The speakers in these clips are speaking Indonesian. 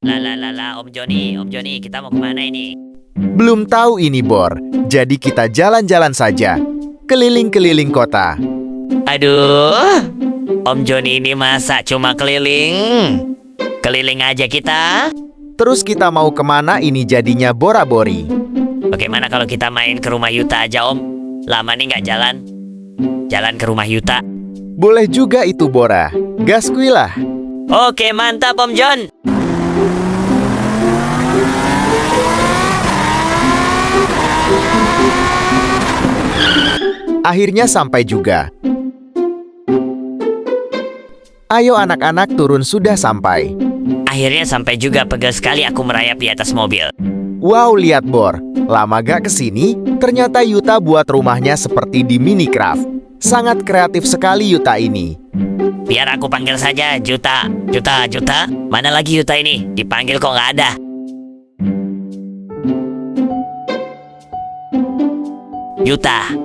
Om Joni, kita mau kemana ini? Belum tahu ini, Bor. Jadi kita jalan-jalan saja. Keliling-keliling kota. Aduh, Om Joni ini masa cuma keliling? Keliling aja kita. Terus kita mau kemana ini jadinya Bora-Bori? Bagaimana kalau kita main ke rumah Yuta aja, Om? Lama nih nggak jalan. Jalan ke rumah Yuta. Boleh juga itu, Bora. Gaskuilah. Oke, mantap Om Jon. Akhirnya sampai juga. Ayo anak-anak turun, sudah sampai. Akhirnya sampai juga, pegel sekali aku merayap di atas mobil. Wow, lihat Bor. Lama gak kesini, ternyata Yuta buat rumahnya seperti di Minecraft. Sangat kreatif sekali Yuta ini. Biar aku panggil saja Juta. Juta. Mana lagi Yuta ini? Dipanggil kok nggak ada. Yuta.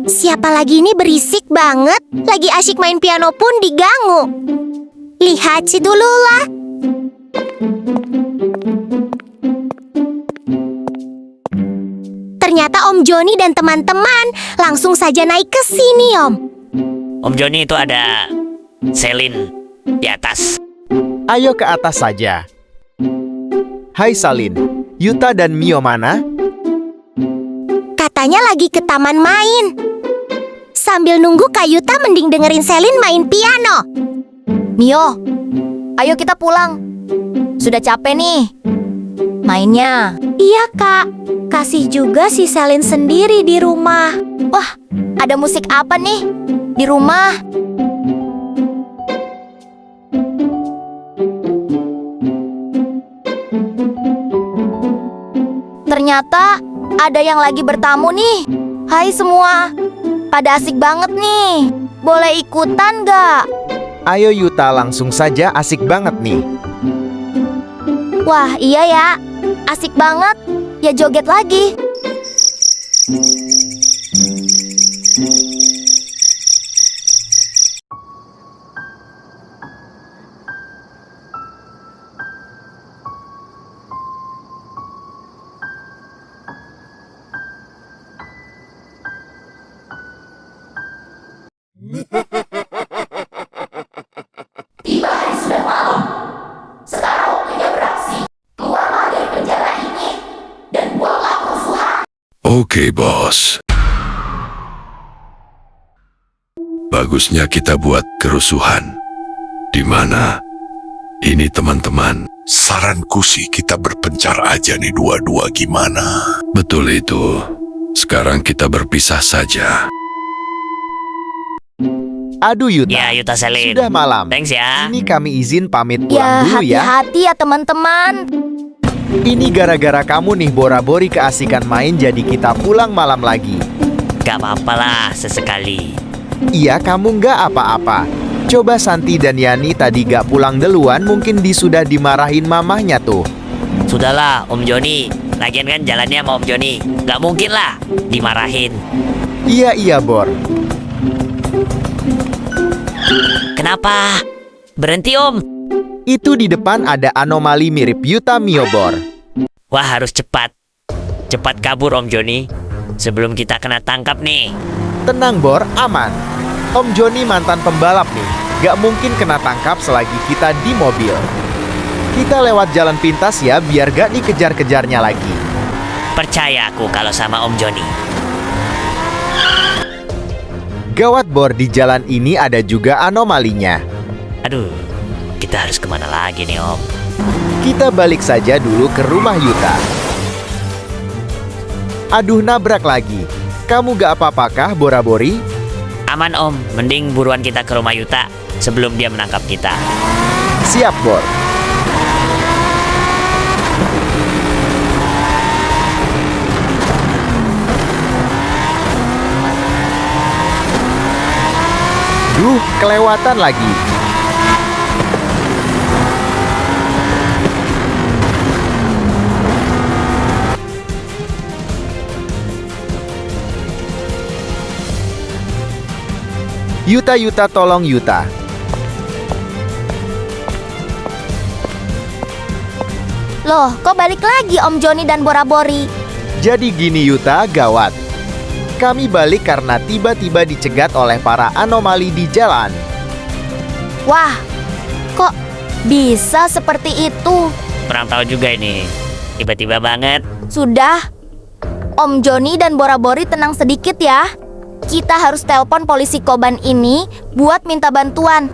Siapa lagi ini berisik banget? Lagi asyik main piano pun diganggu. Lihat si Dulula. Ternyata Om Joni dan teman-teman langsung saja naik ke sini, Om. Om Joni itu ada Selin di atas. Ayo ke atas saja. Hai Salin, Yuta dan Mio mana? Katanya lagi ke taman main. Sambil nunggu Kak Yuta mending dengerin Selin main piano. Mio, ayo kita pulang. Sudah capek nih mainnya. Iya Kak, kasih juga si Selin sendiri di rumah. Wah, ada musik apa nih di rumah? Ternyata ada yang lagi bertamu nih. Hai semua, pada asik banget nih. Boleh ikutan gak? Ayo Yuta, langsung saja, asik banget nih. Wah iya ya, asik banget. Ya joget lagi. Oke, bos. Bagusnya kita buat kerusuhan. Di mana? Ini teman-teman. Saranku sih kita berpencar aja nih dua-dua, gimana? Betul itu. Sekarang kita berpisah saja. Aduh Yuta, Ya Yuta Selin. sudah malam. Thanks ya. Ini kami izin pamit Ya pulang dulu ya. hati-hati ya teman-teman. Ini gara-gara kamu nih Bora-Bori keasikan main, jadi kita pulang malam lagi. Gak apa-apa lah sesekali. Iya, kamu nggak apa-apa. Coba Santi dan Yani tadi gak pulang duluan, mungkin sudah dimarahin mamahnya tuh. Sudahlah Om Joni. Lagian kan jalannya sama Om Joni. Gak mungkin lah dimarahin. Iya Bor. Kenapa? Berhenti Om. Itu di depan ada anomali mirip Yuta Mio, Bor. Wah, harus cepat. Cepat kabur Om Joni, sebelum kita kena tangkap nih. Tenang Bor, aman. Om Joni mantan pembalap nih. Gak mungkin kena tangkap selagi kita di mobil. Kita lewat jalan pintas ya, biar gak dikejar-kejarnya lagi. Percaya aku kalau sama Om Joni. Gawat Bor, di jalan ini ada juga anomalinya. Aduh, kita harus kemana lagi nih Om? Kita balik saja dulu ke rumah Yuta. Aduh, nabrak lagi. Kamu gak apa-apakah, Bora-Bori? Aman Om, mending buruan kita ke rumah Yuta sebelum dia menangkap kita. Siap, Bor. Duh, kelewatan lagi. Yuta, tolong Yuta. Loh, kok balik lagi Om Joni dan Bora-Bori? Jadi gini Yuta, gawat. Kami balik karena tiba-tiba dicegat oleh para anomali di jalan. Wah, kok bisa seperti itu? Kurang tahu juga ini. Tiba-tiba banget. Sudah, Om Joni dan Bora-Bori tenang sedikit ya. Kita harus telepon polisi Koban ini buat minta bantuan.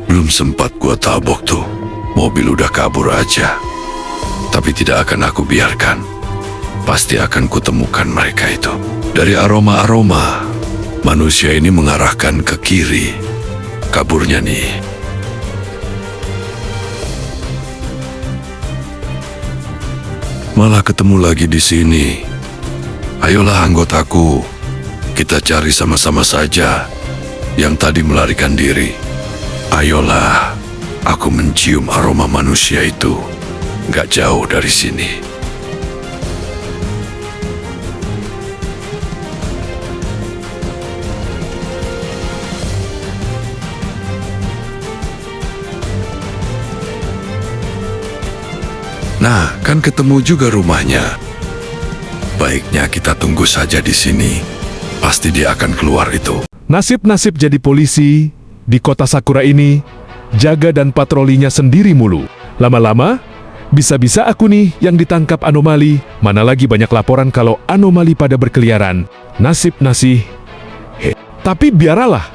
Belum sempat gua tabok tuh. Mobil udah kabur aja. Tapi tidak akan aku biarkan. Pasti akan kutemukan mereka itu. Dari aroma-aroma, manusia ini mengarahkan ke kiri. Kaburnya nih. Malah ketemu lagi di sini. Ayolah anggotaku, kita cari sama-sama saja yang tadi melarikan diri. Ayolah, aku mencium aroma manusia itu. Gak jauh dari sini. Nah, kan ketemu juga rumahnya. Baiknya kita tunggu saja di sini. Pasti dia akan keluar itu. Nasib-nasib jadi polisi di kota Sakura ini, jaga dan patrolinya sendiri mulu. Lama-lama, bisa-bisa aku nih yang ditangkap anomali. Mana lagi banyak laporan kalau anomali pada berkeliaran. Nasib-nasib. Tapi biaralah.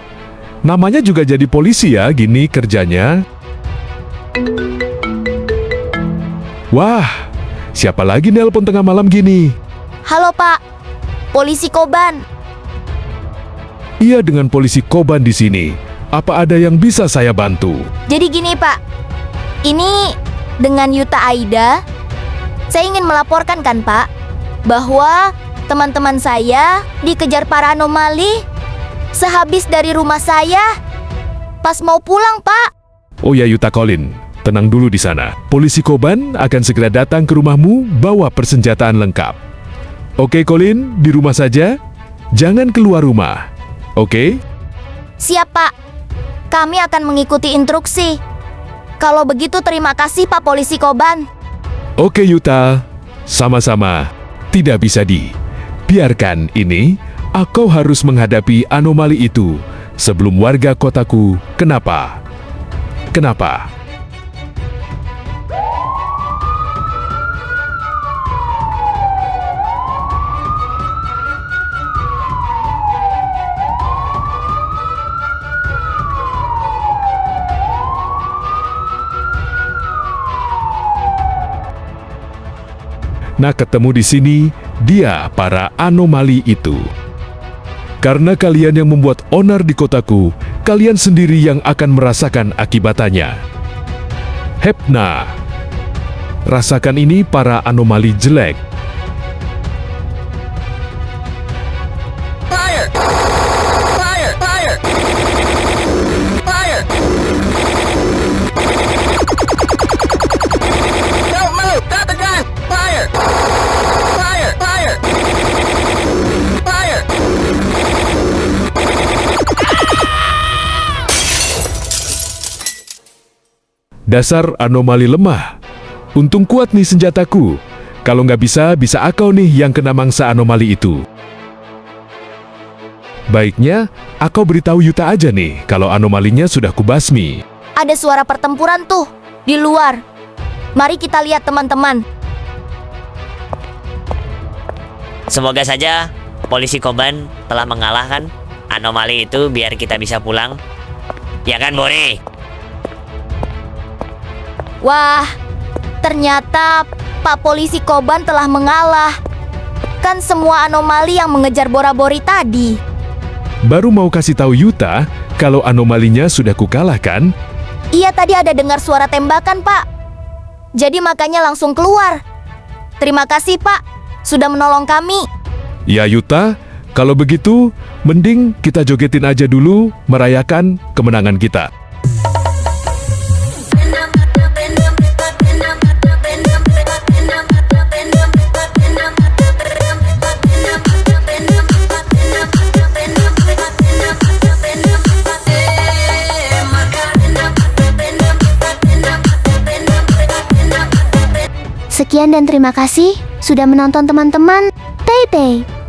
Namanya juga jadi polisi ya, gini kerjanya. Wah, siapa lagi nelpon tengah malam gini? Halo Pak, polisi Koban. Iya, dengan polisi Koban di sini. Apa ada yang bisa saya bantu? Jadi gini Pak, ini dengan Yuta Aida, saya ingin melaporkan kan Pak, bahwa teman-teman saya dikejar para anomali sehabis dari rumah saya pas mau pulang Pak. Oh ya Yuta Colin, tenang dulu di sana. Polisi Koban akan segera datang ke rumahmu bawa persenjataan lengkap. Oke Colin, di rumah saja. Jangan keluar rumah. Oke? Siap Pak, kami akan mengikuti instruksi. Kalau begitu terima kasih Pak Polisi Koban. Oke Yuta, sama-sama. Tidak bisa biarkan ini. Aku harus menghadapi anomali itu sebelum warga kotaku kenapa? Nah, ketemu di sini, dia para anomali itu. Karena kalian yang membuat onar di kotaku, kalian sendiri yang akan merasakan akibatannya. Hepna. Rasakan ini para anomali jelek. Dasar anomali lemah. Untung kuat nih senjataku. Kalau nggak bisa aku nih yang kena mangsa anomali itu. Baiknya, aku beritahu Yuta aja nih kalau anomalinya sudah kubasmi. Ada suara pertempuran tuh di luar. Mari kita lihat teman-teman. Semoga saja polisi Koban telah mengalahkan anomali itu biar kita bisa pulang. Ya kan, Bori? Wah, ternyata Pak Polisi Koban telah mengalah. Kan semua anomali yang mengejar Bora-Bori tadi. Baru mau kasih tahu Yuta kalau anomalinya sudah kukalahkan. Iya, tadi ada dengar suara tembakan, Pak. Jadi makanya langsung keluar. Terima kasih, Pak, sudah menolong kami. Ya Yuta, kalau begitu mending kita jogetin aja dulu merayakan kemenangan kita. Sekian dan terima kasih sudah menonton teman-teman. Tei Tei.